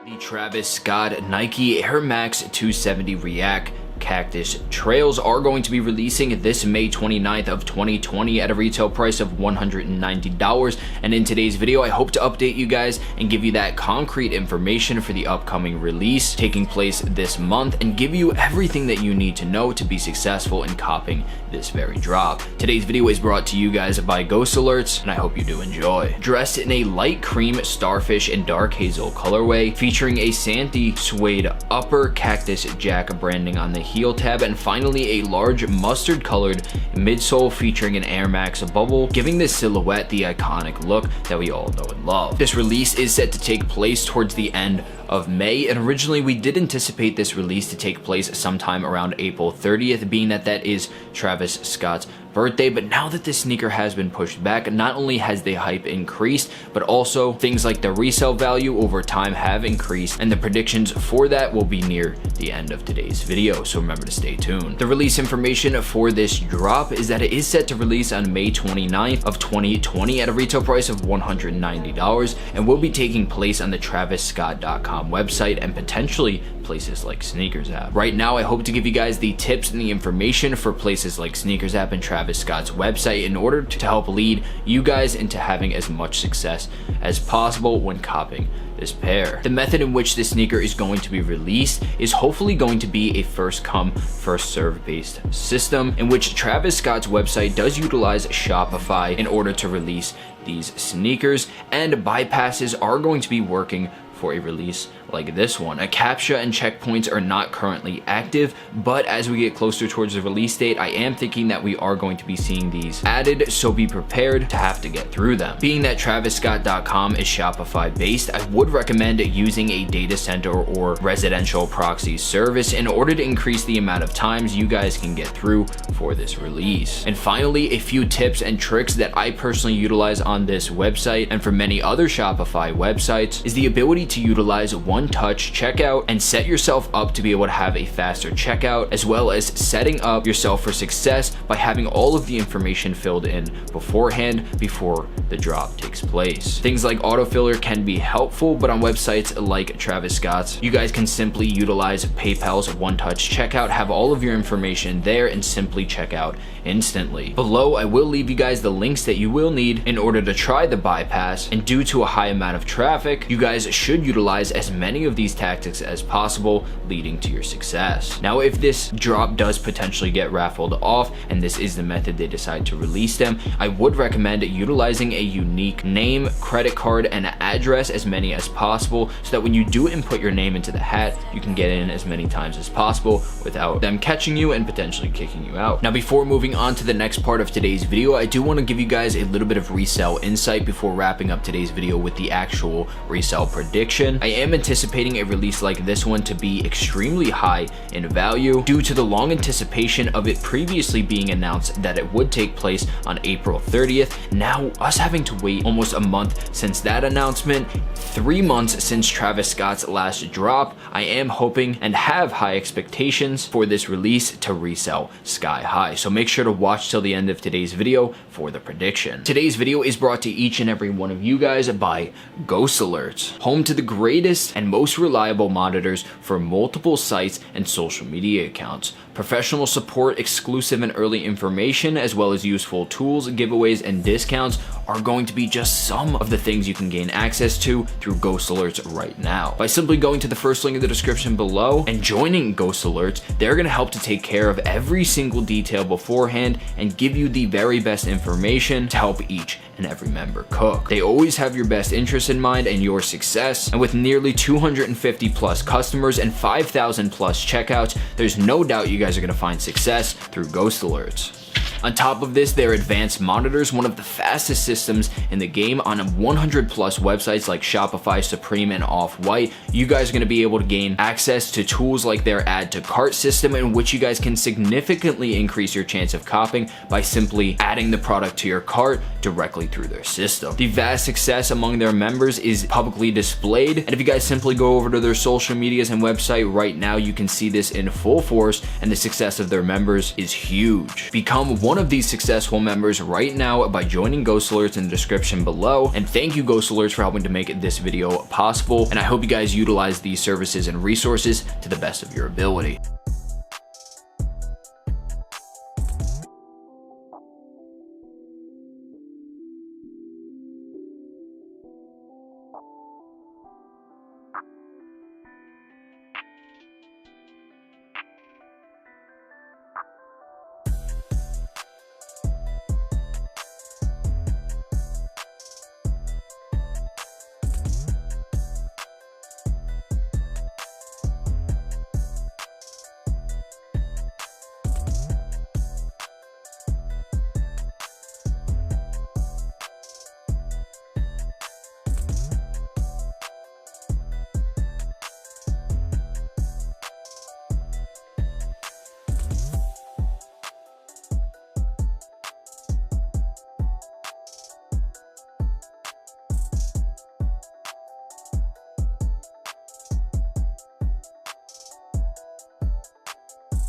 The Travis Scott Nike Air Max 270 React Cactus Trails are going to be releasing this May 29th of 2020 at a retail price of $190. And in today's video, I hope to update you guys and give you that concrete information for the upcoming release taking place this month and give you everything that you need to know to be successful in copying this very drop. Today's video is brought to you guys by Ghost Alerts, and I hope you do enjoy. Dressed in a light cream, starfish, and dark hazel colorway, featuring a Sandy suede upper, Cactus Jack branding on the heel tab, and finally a large mustard colored midsole featuring an Air Max bubble, giving this silhouette the iconic look that we all know and love. This release is set to take place towards the end of May, and originally we did anticipate this release to take place sometime around April 30th, being that that is Travis Scott's birthday. But now that this sneaker has been pushed back, not only has the hype increased, but also things like the resale value over time have increased, and the predictions for that will be near the end of today's video, so remember to stay tuned. The release information for this drop is that it is set to release on May 29th of 2020 at a retail price of $190 and will be taking place on the TravisScott.com website and potentially places like Sneakers app. Right now, I hope to give you guys the tips and the information for places like Sneakers app and Travis Scott's website in order to help lead you guys into having as much success as possible when copying this pair. The method in which this sneaker is going to be released is hopefully going to be a first come, first serve based system in which Travis Scott's website does utilize Shopify in order to release these sneakers, and bypasses are going to be working for a release like this one. A CAPTCHA and checkpoints are not currently active, but as we get closer towards the release date, I am thinking that we are going to be seeing these added, so be prepared to have to get through them. Being that TravisScott.com is Shopify based, I would recommend using a data center or residential proxy service in order to increase the amount of times you guys can get through for this release. And finally, a few tips and tricks that I personally utilize on this website and for many other Shopify websites is the ability to utilize one-touch checkout and set yourself up to be able to have a faster checkout, as well as setting up yourself for success by having all of the information filled in beforehand before the drop takes place. Things like autofiller can be helpful, but on websites like Travis Scott's, you guys can simply utilize PayPal's one-touch checkout, have all of your information there, and simply check out instantly. Below, I will leave you guys the links that you will need in order to try the bypass, and due to a high amount of traffic, you guys should utilize as many of these tactics as possible, leading to your success. Now, if this drop does potentially get raffled off, and this is the method they decide to release them, I would recommend utilizing a unique name, credit card, and address, as many as possible, so that when you do input your name into the hat, you can get in as many times as possible without them catching you and potentially kicking you out. Now, before moving on to the next part of today's video, I do want to give you guys a little bit of resale insight before wrapping up today's video with the actual resale prediction. I am anticipating a release like this one to be extremely high in value due to the long anticipation of it previously being announced that it would take place on April 30th. Now, us having to wait almost a month since that announcement, 3 months since Travis Scott's last drop, I am hoping and have high expectations for this release to resell sky high. So make sure to watch till the end of today's video for the prediction. Today's video is brought to each and every one of you guys by Ghost Alerts, home to the greatest and most reliable monitors for multiple sites and social media accounts. Professional support, exclusive and early information, as well as useful tools, giveaways, and discounts are going to be just some of the things you can gain access to through Ghost Alerts right now. By simply going to the first link in the description below and joining Ghost Alerts, they're going to help to take care of every single detail beforehand and give you the very best information to help each and every member cook. They always have your best interest in mind and your success, and with nearly 250 plus customers and 5,000 plus checkouts, there's no doubt you guys are going to find success through Ghost Alerts. On top of this, their advanced monitors, one of the fastest systems in the game on 100 plus websites like Shopify, Supreme, and Off-White. You guys are going to be able to gain access to tools like their add to cart system, in which you guys can significantly increase your chance of copying by simply adding the product to your cart directly through their system. The vast success among their members is publicly displayed, and if you guys simply go over to their social medias and website right now, you can see this in full force, and the success of their members is huge. Become one one of these successful members right now by joining Ghost Alerts in the description below. And thank you, Ghost Alerts, for helping to make this video possible. And I hope you guys utilize these services and resources to the best of your ability.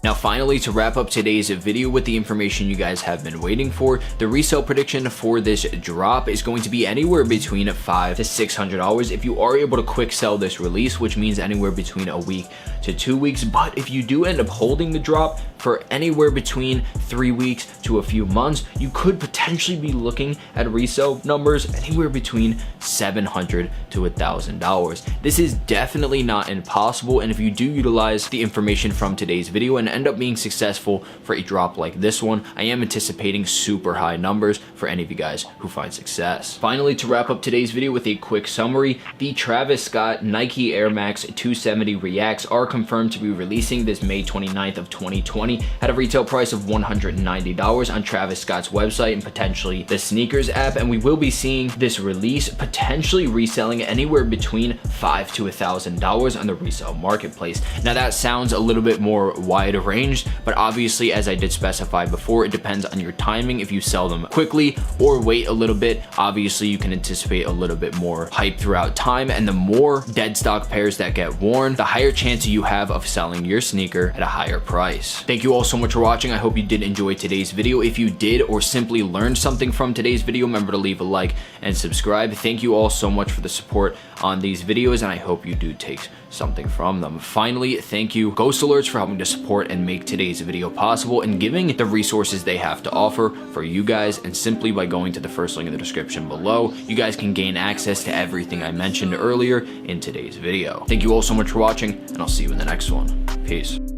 Now finally, to wrap up today's video with the information you guys have been waiting for, the resale prediction for this drop is going to be anywhere between $500 to $600 if you are able to quick sell this release, which means anywhere between a week to 2 weeks. But if you do end up holding the drop for anywhere between 3 weeks to a few months, you could potentially be looking at resale numbers anywhere between $700 to $1,000. This is definitely not impossible, and if you do utilize the information from today's video and end up being successful for a drop like this one, I am anticipating super high numbers for any of you guys who find success. Finally, to wrap up today's video with a quick summary, the Travis Scott Nike Air Max 270 Reacts are confirmed to be releasing this May 29th of 2020 at a retail price of $190 on Travis Scott's website and potentially the sneakers app, and we will be seeing this release potentially reselling anywhere between $500 to $1,000 on the resale marketplace. Now that sounds a little bit more wide ranged, but obviously, as I did specify before, it depends on your timing. If you sell them quickly or wait a little bit, obviously you can anticipate a little bit more hype throughout time, and the more dead stock pairs that get worn, the higher chance you have of selling your sneaker at a higher price. Thank you all so much for watching. I hope you did enjoy today's video. If you did, or simply learned something from today's video, remember to leave a like and subscribe. Thank you all so much for the support on these videos, and I hope you do take something from them. Finally, thank you, Ghost Alerts, for helping to support and make today's video possible and giving the resources they have to offer for you guys. And simply by going to the first link in the description below, you guys can gain access to everything I mentioned earlier in today's video. Thank you all so much for watching, and I'll see you in the next one. Peace.